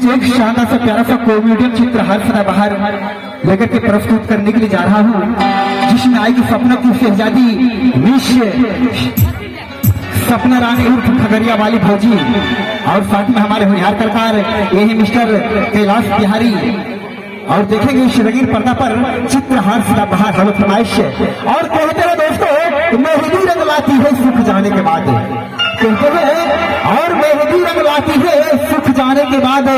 बीच एक शानदार सा प्यारा सा कॉमेडियन चित्र हर सदा बाहर लेकर के प्रस्तुत करने के लिए जा रहा हूँ, जिसमें आएगी सपना की शहजादी मिस सपना रानी उर्फ खगड़िया वाली भौजी, और साथ में हमारे होनहार कलाकार ये है मिस्टर कैलाश बिहारी। और देखेंगे इस रंगीन पर्दा पर चित्रहार सदा बाहर हलो फरमाइश। और कहते हैं दोस्तों, मेहंदी रंग लाती है सुख जाने के बाद, कहते हैं और मेहंदी रंग लाती है सुख जाने के बाद,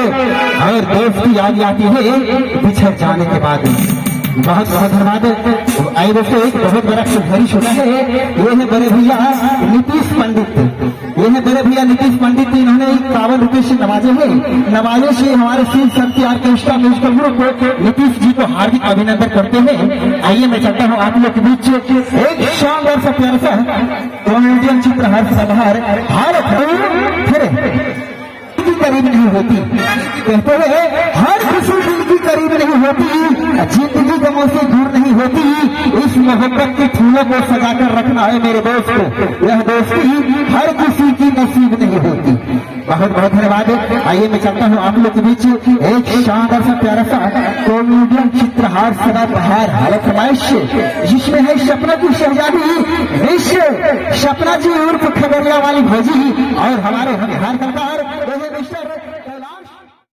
और दोस्ती याद आती है बिछड़ जाने के बाद। बहुत बहुत धन्यवाद। आए दोस्तों, एक बहुत बड़ा सुधारिश होता है, ये है बड़े भैया नीतीश पंडित। ये है बड़े भैया नीतीश पंडित, इन्होंने 51 रुपए से नवाजे हैं। नवाजे से हमारे Shiv Shakti orchestra musical group Nitish ji को हार्दिक अभिनंदन करते हैं। आइए मैं चाहता हूँ आप लोग के बीच एक शानदार सा प्यारा सा कॉमेडियन चित्र हर सभार भारत करीब नहीं होती, कहते हैं हर खुशी दिल की करीब नहीं होती, जिंदगी गमों से दूर नहीं होती। इस मोहब्बत के फूलों को सजाकर रखना है मेरे दोस्त को, यह दोस्ती हर किसी की नसीब नहीं होती। बहुत बहुत धन्यवाद। आइए मैं चाहता हूँ आप लोग के बीच एक शानदार सा प्यारा सा कॉमेडियन चित्रहार सदा बहार हालत फरमाइश, जिसमें है सपना की शहजादी सपना जी उर्फ खगड़िया वाली भौजी, और हमारे होनहार कलाकार